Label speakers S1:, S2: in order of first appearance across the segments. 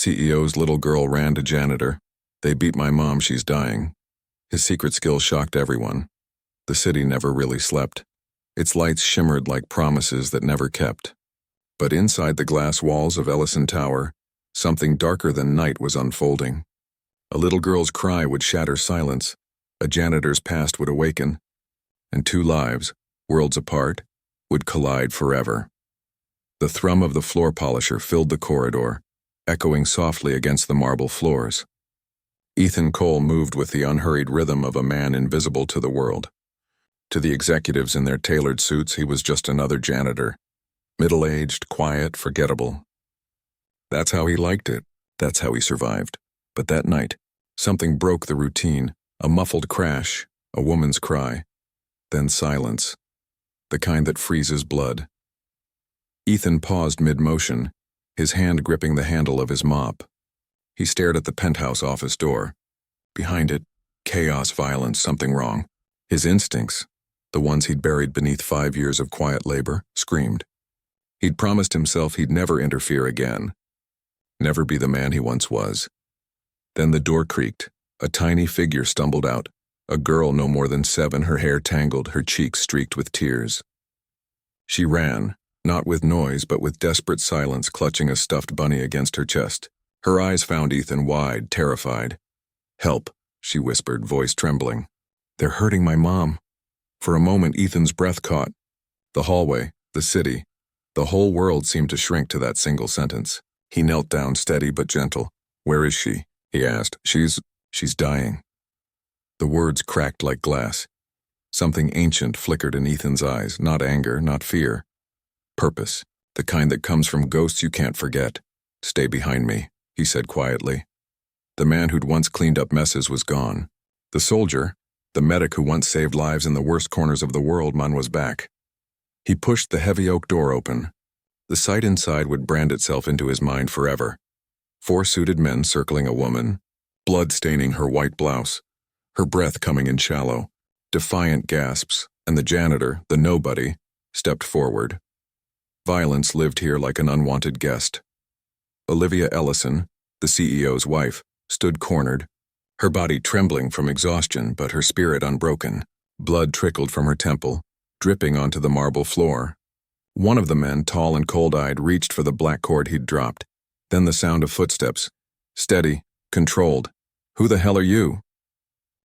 S1: CEO's little girl ran to Janitor. They beat my mom, she's dying. His secret skill shocked everyone. The city never really slept. Its lights shimmered like promises that never kept. But inside the glass walls of Ellison Tower, something darker than night was unfolding. A little girl's cry would shatter silence, a janitor's past would awaken, and two lives, worlds apart, would collide forever. The thrum of the floor polisher filled the corridor, echoing softly against the marble floors. Ethan Cole moved with the unhurried rhythm of a man invisible to the world. To the executives in their tailored suits, he was just another janitor, middle-aged, quiet, forgettable. That's how he liked it. That's how he survived. But that night, something broke the routine, a muffled crash, a woman's cry, then silence, the kind that freezes blood. Ethan paused mid-motion, his hand gripping the handle of his mop. He stared at the penthouse office door. Behind it, chaos, violence, something wrong. His instincts, the ones he'd buried beneath 5 years of quiet labor, screamed. He'd promised himself he'd never interfere again. Never be the man he once was. Then the door creaked. A tiny figure stumbled out. A girl no more than 7, her hair tangled, her cheeks streaked with tears. She ran, not with noise but with desperate silence, clutching a stuffed bunny against her chest. Her eyes found Ethan wide, terrified. "Help," she whispered, voice trembling. "They're hurting my mom." For a moment, Ethan's breath caught. The hallway, the city, the whole world seemed to shrink to that single sentence. He knelt down, steady but gentle. "Where is she?" he asked. She's dying." The words cracked like glass. Something ancient flickered in Ethan's eyes, not anger, not fear. Purpose, the kind that comes from ghosts you can't forget. "Stay behind me," he said quietly. The man who'd once cleaned up messes was gone. The soldier, the medic who once saved lives in the worst corners of the world, was back. He pushed the heavy oak door open. The sight inside would brand itself into his mind forever. 4 suited men circling a woman, blood staining her white blouse, her breath coming in shallow, defiant gasps, and the janitor, the nobody, stepped forward. Violence lived here like an unwanted guest. Olivia Ellison, the CEO's wife, stood cornered, her body trembling from exhaustion but her spirit unbroken. Blood trickled from her temple, dripping onto the marble floor. One of the men, tall and cold-eyed, reached for the black cord he'd dropped. Then the sound of footsteps. Steady, controlled. "Who the hell are you?"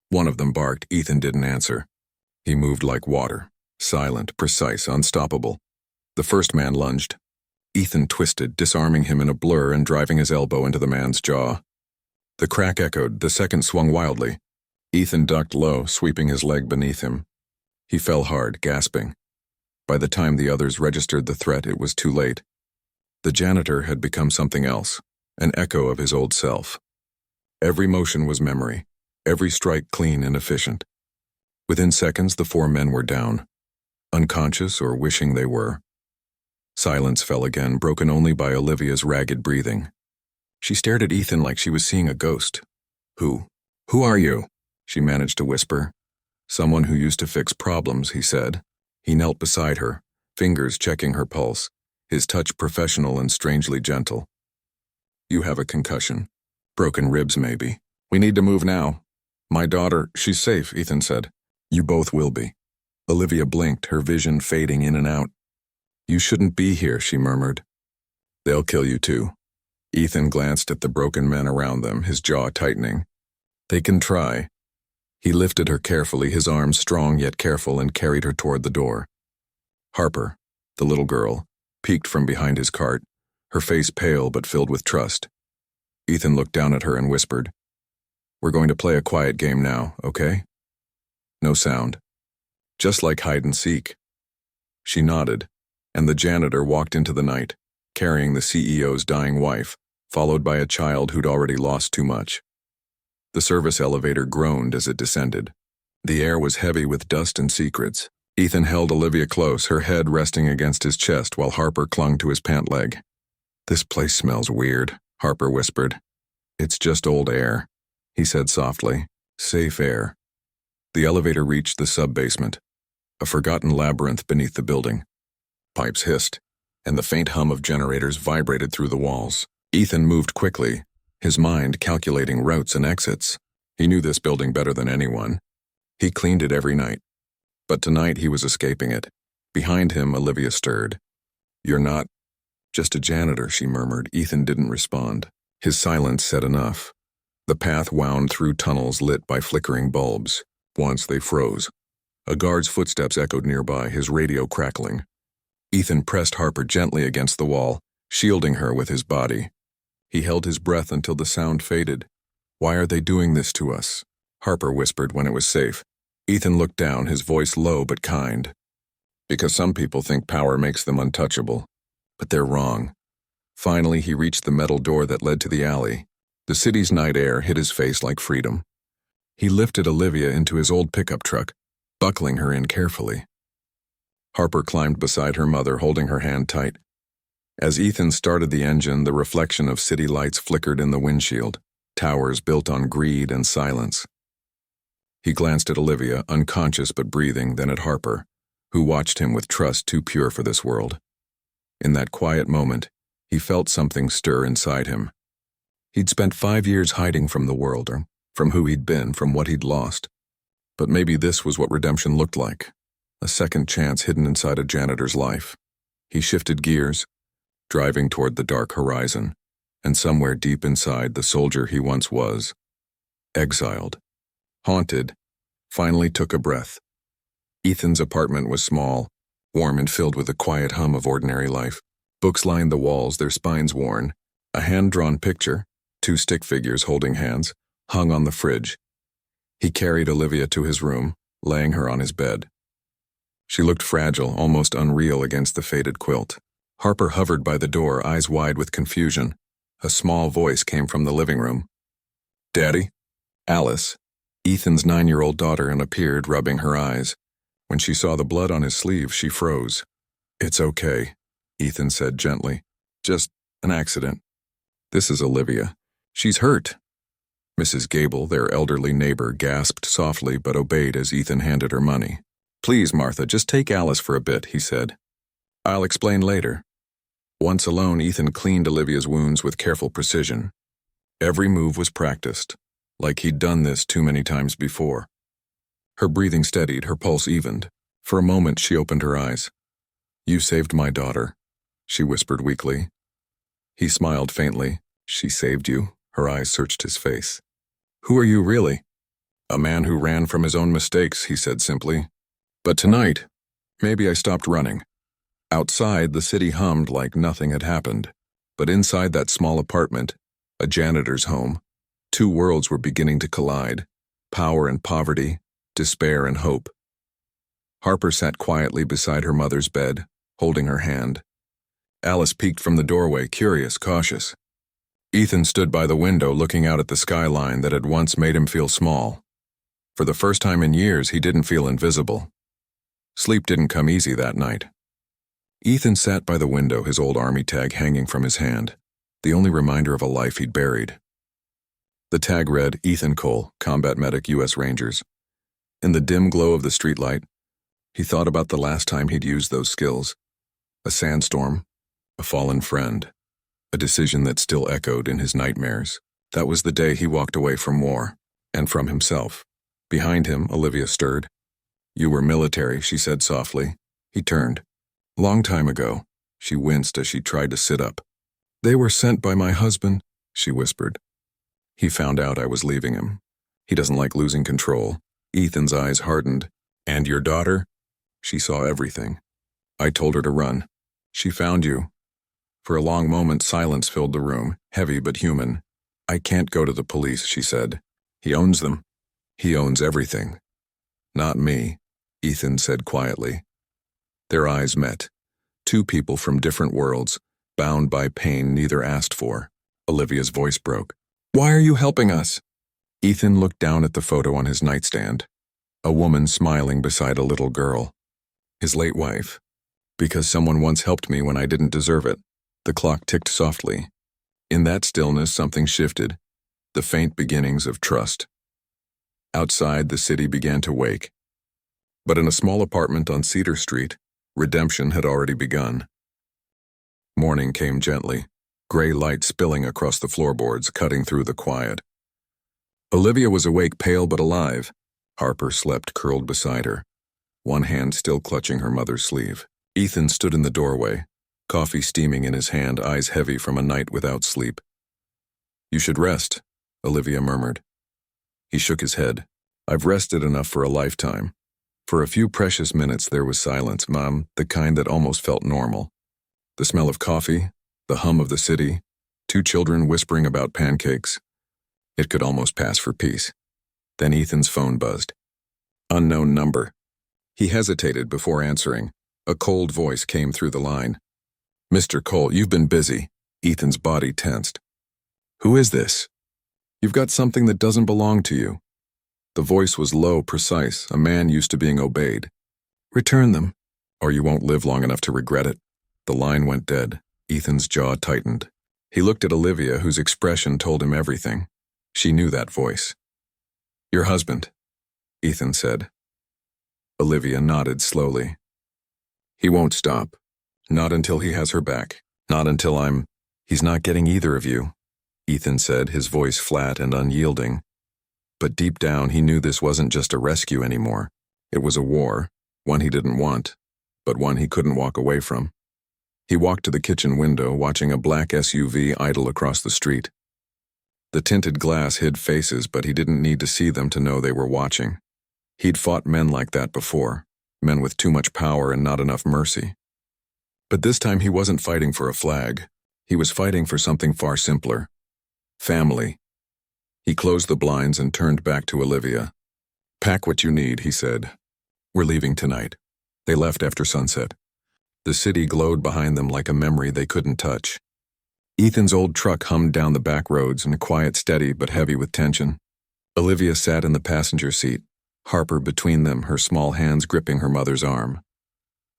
S1: One of them barked. Ethan didn't answer. He moved like water, silent, precise, unstoppable. The first man lunged. Ethan twisted, disarming him in a blur and driving his elbow into the man's jaw. The crack echoed. The second swung wildly. Ethan ducked low, sweeping his leg beneath him. He fell hard, gasping. By the time the others registered the threat, it was too late. The janitor had become something else, an echo of his old self. Every motion was memory, every strike clean and efficient. Within seconds, the 4 men were down, unconscious or wishing they were. Silence fell again, broken only by Olivia's ragged breathing. She stared at Ethan like she was seeing a ghost. Who are you?" she managed to whisper. "Someone who used to fix problems," he said. He knelt beside her, fingers checking her pulse, his touch professional and strangely gentle. "You have a concussion. Broken ribs, maybe. We need to move now. My daughter, she's safe," Ethan said. "You both will be." Olivia blinked, her vision fading in and out. "You shouldn't be here," she murmured. "They'll kill you too." Ethan glanced at the broken men around them, his jaw tightening. "They can try." He lifted her carefully, his arms strong yet careful, and carried her toward the door. Harper, the little girl, peeked from behind his cart, her face pale but filled with trust. Ethan looked down at her and whispered, "We're going to play a quiet game now, okay? No sound. Just like hide and seek." She nodded, and the janitor walked into the night, carrying the CEO's dying wife, followed by a child who'd already lost too much. The service elevator groaned as it descended. The air was heavy with dust and secrets. Ethan held Olivia close, her head resting against his chest while Harper clung to his pant leg. "This place smells weird," Harper whispered. "It's just old air," he said softly. "Safe air." The elevator reached the subbasement, a forgotten labyrinth beneath the building. Pipes hissed, and the faint hum of generators vibrated through the walls. Ethan moved quickly, his mind calculating routes and exits. He knew this building better than anyone. He cleaned it every night. But tonight he was escaping it. Behind him, Olivia stirred. "You're not just a janitor," she murmured. Ethan didn't respond. His silence said enough. The path wound through tunnels lit by flickering bulbs. Once they froze. A guard's footsteps echoed nearby, his radio crackling. Ethan pressed Harper gently against the wall, shielding her with his body. He held his breath until the sound faded. "Why are they doing this to us?" Harper whispered when it was safe. Ethan looked down, his voice low but kind. "Because some people think power makes them untouchable. But they're wrong." Finally, he reached the metal door that led to the alley. The city's night air hit his face like freedom. He lifted Olivia into his old pickup truck, buckling her in carefully. Harper climbed beside her mother, holding her hand tight. As Ethan started the engine, the reflection of city lights flickered in the windshield, towers built on greed and silence. He glanced at Olivia, unconscious but breathing, then at Harper, who watched him with trust too pure for this world. In that quiet moment, he felt something stir inside him. He'd spent 5 years hiding from the world, or from who he'd been, from what he'd lost. But maybe this was what redemption looked like, a second chance hidden inside a janitor's life. He shifted gears, driving toward the dark horizon, and somewhere deep inside, the soldier he once was, exiled, haunted, finally took a breath. Ethan's apartment was small, warm and filled with the quiet hum of ordinary life. Books lined the walls, their spines worn. A hand-drawn picture, 2 stick figures holding hands, hung on the fridge. He carried Olivia to his room, laying her on his bed. She looked fragile, almost unreal against the faded quilt. Harper hovered by the door, eyes wide with confusion. A small voice came from the living room. "Daddy?" Alice, Ethan's 9-year-old daughter, and appeared, rubbing her eyes. When she saw the blood on his sleeve, she froze. "It's okay," Ethan said gently. "Just an accident. This is Olivia. She's hurt." Mrs. Gable, their elderly neighbor, gasped softly but obeyed as Ethan handed her money. "Please, Martha, just take Alice for a bit," he said. "I'll explain later." Once alone, Ethan cleaned Olivia's wounds with careful precision. Every move was practiced, like he'd done this too many times before. Her breathing steadied, her pulse evened. For a moment, she opened her eyes. "You saved my daughter," she whispered weakly. He smiled faintly. "She saved you?" Her eyes searched his face. "Who are you really?" "A man who ran from his own mistakes," he said simply. "But tonight, maybe I stopped running." Outside, the city hummed like nothing had happened. But inside that small apartment, a janitor's home, 2 worlds were beginning to collide: power and poverty, despair and hope. Harper sat quietly beside her mother's bed, holding her hand. Alice peeked from the doorway, curious, cautious. Ethan stood by the window, looking out at the skyline that had once made him feel small. For the first time in years, he didn't feel invisible. Sleep didn't come easy that night. Ethan sat by the window, his old army tag hanging from his hand, the only reminder of a life he'd buried. The tag read, "Ethan Cole, Combat Medic, U.S. Rangers." In the dim glow of the streetlight, he thought about the last time he'd used those skills. A sandstorm, a fallen friend, a decision that still echoed in his nightmares. That was the day he walked away from war, and from himself. Behind him, Olivia stirred. "You were military," she said softly. He turned. "Long time ago." She winced as she tried to sit up. "They were sent by my husband," she whispered. "He found out I was leaving him. He doesn't like losing control." Ethan's eyes hardened. "And your daughter?" She saw everything. "I told her to run. She found you." For a long moment, silence filled the room, heavy but human. "I can't go to the police," she said. "He owns them. He owns everything." "Not me," Ethan said quietly. Their eyes met. 2 people from different worlds, bound by pain neither asked for. Olivia's voice broke. "Why are you helping us?" Ethan looked down at the photo on his nightstand. A woman smiling beside a little girl. His late wife. "Because someone once helped me when I didn't deserve it." The clock ticked softly. In that stillness, something shifted. The faint beginnings of trust. Outside, the city began to wake. But in a small apartment on Cedar Street, redemption had already begun. Morning came gently, gray light spilling across the floorboards, cutting through the quiet. Olivia was awake, pale but alive. Harper slept curled beside her, one hand still clutching her mother's sleeve. Ethan stood in the doorway, coffee steaming in his hand, eyes heavy from a night without sleep. "You should rest," Olivia murmured. He shook his head. "I've rested enough for a lifetime." For a few precious minutes there was silence, Mom, the kind that almost felt normal. The smell of coffee, the hum of the city, two children whispering about pancakes. It could almost pass for peace. Then Ethan's phone buzzed. Unknown number. He hesitated before answering. A cold voice came through the line. "Mr. Cole, you've been busy." Ethan's body tensed. "Who is this?" "You've got something that doesn't belong to you." The voice was low, precise, a man used to being obeyed. "Return them, or you won't live long enough to regret it." The line went dead. Ethan's jaw tightened. He looked at Olivia, whose expression told him everything. She knew that voice. "Your husband," Ethan said. Olivia nodded slowly. "He won't stop. Not until he has her back. Not until I'm—" "He's not getting either of you," Ethan said, his voice flat and unyielding. But deep down he knew this wasn't just a rescue anymore. It was a war, one he didn't want, but one he couldn't walk away from. He walked to the kitchen window, watching a black SUV idle across the street. The tinted glass hid faces, but he didn't need to see them to know they were watching. He'd fought men like that before, men with too much power and not enough mercy. But this time he wasn't fighting for a flag. He was fighting for something far simpler. Family. He closed the blinds and turned back to Olivia. "Pack what you need," he said. "We're leaving tonight." They left after sunset. The city glowed behind them like a memory they couldn't touch. Ethan's old truck hummed down the back roads, and quiet, steady, but heavy with tension. Olivia sat in the passenger seat, Harper between them, her small hands gripping her mother's arm.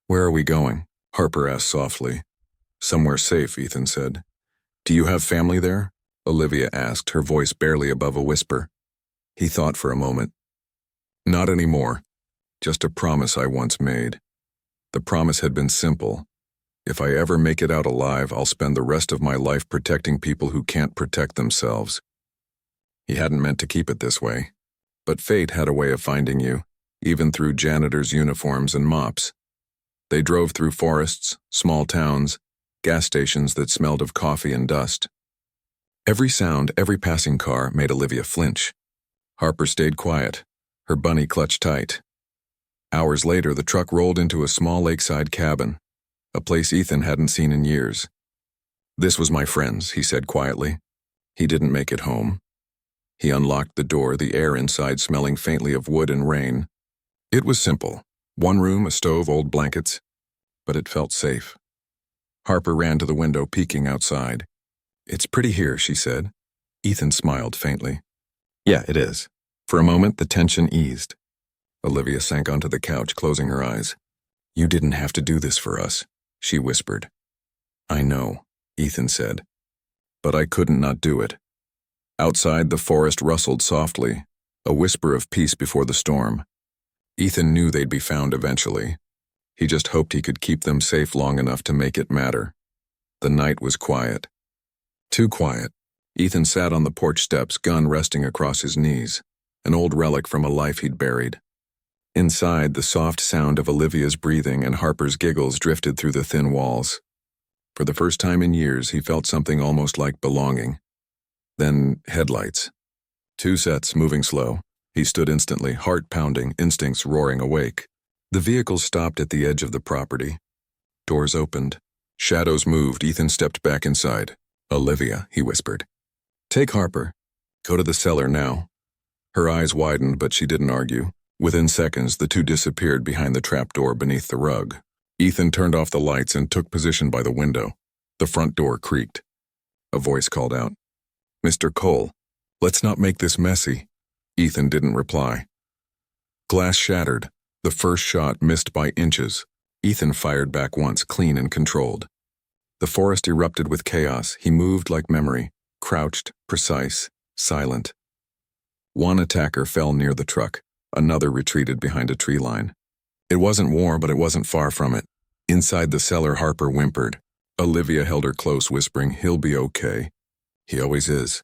S1: "Where are we going?" Harper asked softly. "Somewhere safe," Ethan said. "Do you have family there?" Olivia asked, her voice barely above a whisper. He thought for a moment. "Not anymore. Just a promise I once made. The promise had been simple. If I ever make it out alive, I'll spend the rest of my life protecting people who can't protect themselves." He hadn't meant to keep it this way. But fate had a way of finding you, even through janitors' uniforms and mops. They drove through forests, small towns, gas stations that smelled of coffee and dust. Every sound, every passing car made Olivia flinch. Harper stayed quiet, her bunny clutched tight. Hours later, the truck rolled into a small lakeside cabin, a place Ethan hadn't seen in years. "This was my friend's," he said quietly. He didn't make it home. He unlocked the door, the air inside smelling faintly of wood and rain. It was simple. One room, a stove, old blankets. But it felt safe. Harper ran to the window, peeking outside. "It's pretty here," she said. Ethan smiled faintly. "Yeah, it is." For a moment, the tension eased. Olivia sank onto the couch, closing her eyes. "You didn't have to do this for us," she whispered. "I know," Ethan said. "But I couldn't not do it." Outside, the forest rustled softly, a whisper of peace before the storm. Ethan knew they'd be found eventually. He just hoped he could keep them safe long enough to make it matter. The night was quiet. Too quiet. Ethan sat on the porch steps, gun resting across his knees, an old relic from a life he'd buried. Inside, the soft sound of Olivia's breathing and Harper's giggles drifted through the thin walls. For the first time in years, he felt something almost like belonging. Then, headlights. 2 sets, moving slow. He stood instantly, heart pounding, instincts roaring awake. The vehicle stopped at the edge of the property. Doors opened. Shadows moved. Ethan stepped back inside. "Olivia," he whispered. "Take Harper. Go to the cellar now." Her eyes widened, but she didn't argue. Within seconds, the two disappeared behind the trapdoor beneath the rug. Ethan turned off the lights and took position by the window. The front door creaked. A voice called out, "Mr. Cole, let's not make this messy." Ethan didn't reply. Glass shattered. The first shot missed by inches. Ethan fired back once, clean and controlled. The forest erupted with chaos. He moved like memory, crouched, precise, silent. One attacker fell near the truck. Another retreated behind a tree line. It wasn't war, but it wasn't far from it. Inside the cellar, Harper whimpered. Olivia held her close, whispering, "He'll be okay. He always is."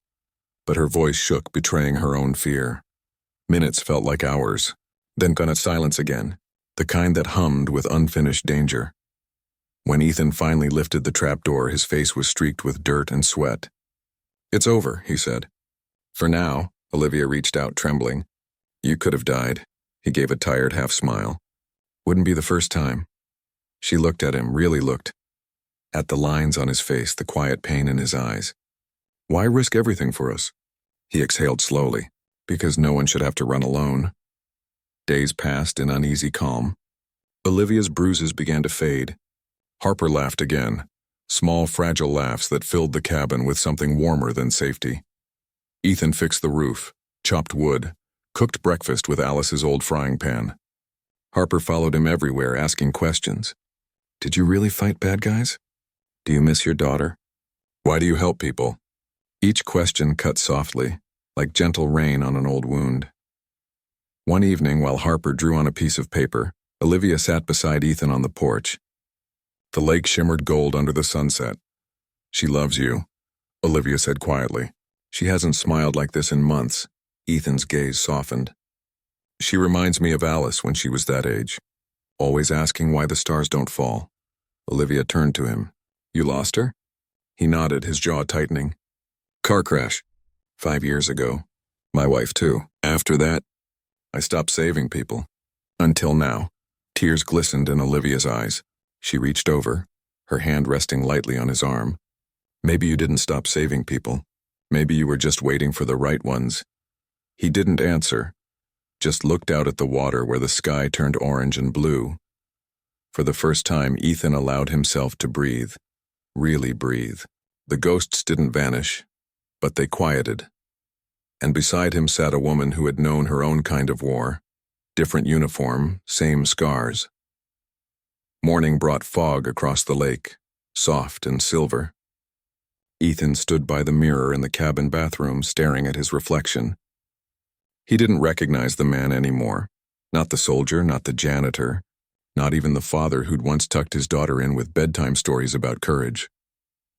S1: But her voice shook, betraying her own fear. Minutes felt like hours, then gone silence again, the kind that hummed with unfinished danger. When Ethan finally lifted the trapdoor, his face was streaked with dirt and sweat. "It's over," he said. "For now." Olivia reached out, trembling. "You could have died." He gave a tired half-smile. "Wouldn't be the first time." She looked at him, really looked. At the lines on his face, the quiet pain in his eyes. "Why risk everything for us?" He exhaled slowly. "Because no one should have to run alone." Days passed in uneasy calm. Olivia's bruises began to fade. Harper laughed again, small, fragile laughs that filled the cabin with something warmer than safety. Ethan fixed the roof, chopped wood, cooked breakfast with Alice's old frying pan. Harper followed him everywhere, asking questions. "Did you really fight bad guys? Do you miss your daughter? Why do you help people?" Each question cut softly, like gentle rain on an old wound. One evening, while Harper drew on a piece of paper, Olivia sat beside Ethan on the porch. The lake shimmered gold under the sunset. "She loves you," Olivia said quietly. "She hasn't smiled like this in months." Ethan's gaze softened. "She reminds me of Alice when she was that age, always asking why the stars don't fall." Olivia turned to him. "You lost her?" He nodded, his jaw tightening. "Car crash. 5 years ago. My wife too. After that, I stopped saving people. Until now." Tears glistened in Olivia's eyes. She reached over, her hand resting lightly on his arm. "Maybe you didn't stop saving people. Maybe you were just waiting for the right ones." He didn't answer, just looked out at the water where the sky turned orange and blue. For the first time, Ethan allowed himself to breathe. Really breathe. The ghosts didn't vanish, but they quieted. And beside him sat a woman who had known her own kind of war. Different uniform, same scars. Morning brought fog across the lake, soft and silver. Ethan stood by the mirror in the cabin bathroom, staring at his reflection. He didn't recognize the man anymore. Not the soldier, not the janitor, not even the father who'd once tucked his daughter in with bedtime stories about courage.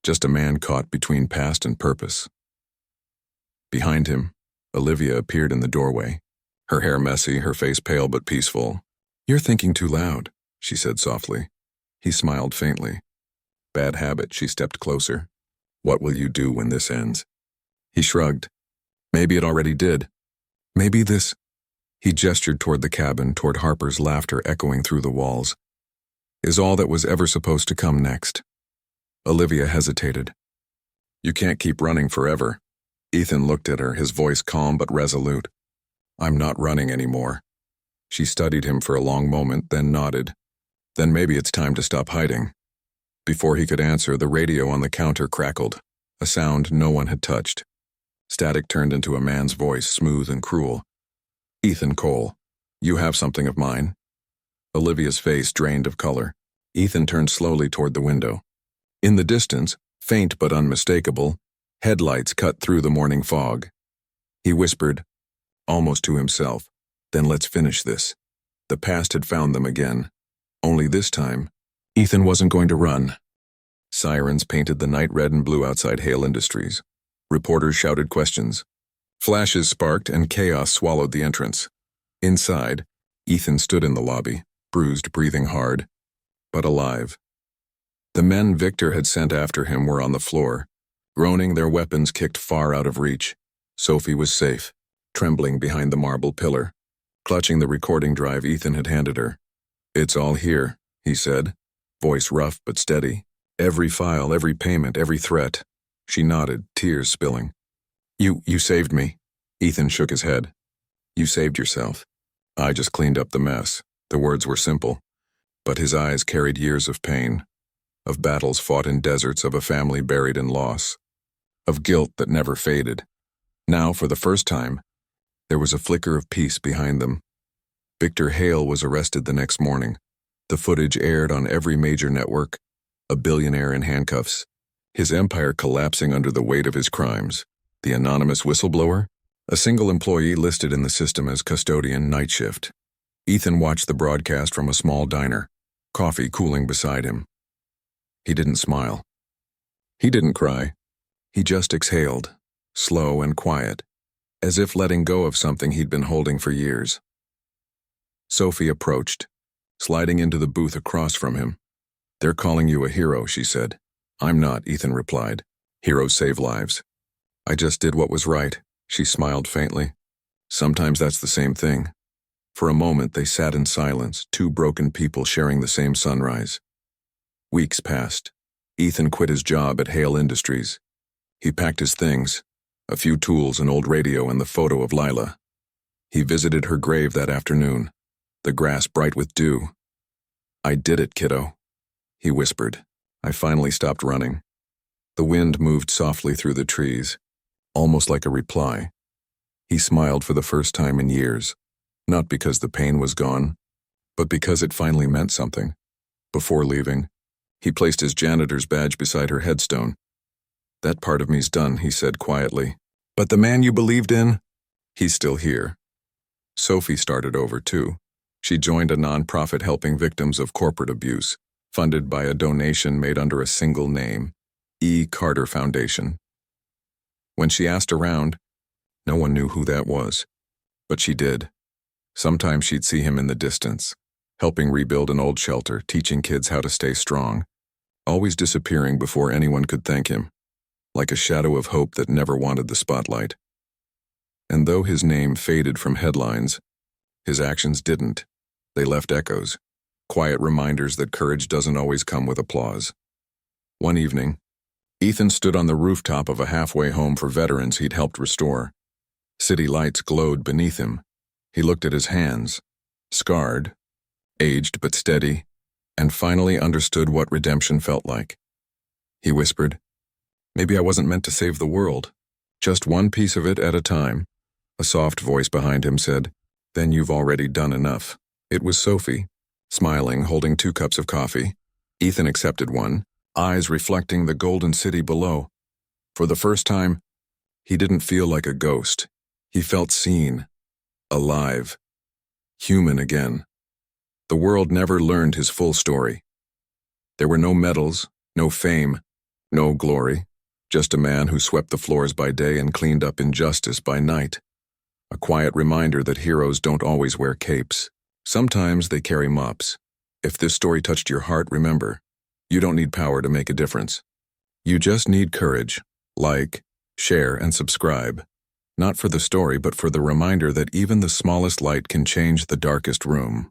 S1: Just a man caught between past and purpose. Behind him, Olivia appeared in the doorway, her hair messy, her face pale but peaceful. "You're thinking too loud," she said softly. He smiled faintly. "Bad habit." She stepped closer. "What will you do when this ends?" He shrugged. "Maybe it already did. Maybe this—" He gestured toward the cabin, toward Harper's laughter echoing through the walls. "Is all that was ever supposed to come next." Olivia hesitated. "You can't keep running forever." Ethan looked at her, his voice calm but resolute. "I'm not running anymore." She studied him for a long moment, then nodded. "Then maybe it's time to stop hiding." Before he could answer, the radio on the counter crackled, a sound no one had touched. Static turned into a man's voice, smooth and cruel. "Ethan Cole, you have something of mine." Olivia's face drained of color. Ethan turned slowly toward the window. In the distance, faint but unmistakable, headlights cut through the morning fog. He whispered, almost to himself, "Then let's finish this." The past had found them again. Only this time, Ethan wasn't going to run. Sirens painted the night red and blue outside Hale Industries. Reporters shouted questions. Flashes sparked and chaos swallowed the entrance. Inside, Ethan stood in the lobby, bruised, breathing hard, but alive. The men Victor had sent after him were on the floor, groaning, their weapons kicked far out of reach. Sophie was safe, trembling behind the marble pillar, clutching the recording drive Ethan had handed her. "It's all here," he said, voice rough but steady. "Every file, every payment, every threat." She nodded, tears spilling. You saved me." Ethan shook his head. "You saved yourself. I just cleaned up the mess." The words were simple, but his eyes carried years of pain, of battles fought in deserts, of a family buried in loss, of guilt that never faded. Now, for the first time, there was a flicker of peace behind them. Victor Hale was arrested the next morning. The footage aired on every major network, a billionaire in handcuffs, his empire collapsing under the weight of his crimes. The anonymous whistleblower? A single employee listed in the system as custodian night shift. Ethan watched the broadcast from a small diner, coffee cooling beside him. He didn't smile. He didn't cry. He just exhaled, slow and quiet, as if letting go of something he'd been holding for years. Sophie approached, sliding into the booth across from him. "They're calling you a hero," she said. "I'm not," Ethan replied. "Heroes save lives." "I just did what was right," she smiled faintly. "Sometimes that's the same thing." For a moment they sat in silence, two broken people sharing the same sunrise. Weeks passed. Ethan quit his job at Hale Industries. He packed his things, a few tools, an old radio, and the photo of Lila. He visited her grave that afternoon, the grass bright with dew. "I did it, kiddo," he whispered. "I finally stopped running." The wind moved softly through the trees, almost like a reply. He smiled for the first time in years, not because the pain was gone, but because it finally meant something. Before leaving, he placed his janitor's badge beside her headstone. "That part of me's done," he said quietly. "But the man you believed in, he's still here." Sophie started over too. She joined a nonprofit helping victims of corporate abuse, funded by a donation made under a single name, E. Carter Foundation. When she asked around, no one knew who that was, but she did. Sometimes she'd see him in the distance, helping rebuild an old shelter, teaching kids how to stay strong, always disappearing before anyone could thank him, like a shadow of hope that never wanted the spotlight. And though his name faded from headlines, his actions didn't. They left echoes, quiet reminders that courage doesn't always come with applause. One evening, Ethan stood on the rooftop of a halfway home for veterans he'd helped restore. City lights glowed beneath him. He looked at his hands, scarred, aged but steady, and finally understood what redemption felt like. He whispered, "Maybe I wasn't meant to save the world, just one piece of it at a time." A soft voice behind him said, "Then you've already done enough." It was Sophie, smiling, holding 2 cups of coffee. Ethan accepted one, eyes reflecting the golden city below. For the first time, he didn't feel like a ghost. He felt seen, alive, human again. The world never learned his full story. There were no medals, no fame, no glory, just a man who swept the floors by day and cleaned up injustice by night. A quiet reminder that heroes don't always wear capes. Sometimes they carry mops. If this story touched your heart, remember, you don't need power to make a difference. You just need courage. Like, share, and subscribe. Not for the story, but for the reminder that even the smallest light can change the darkest room.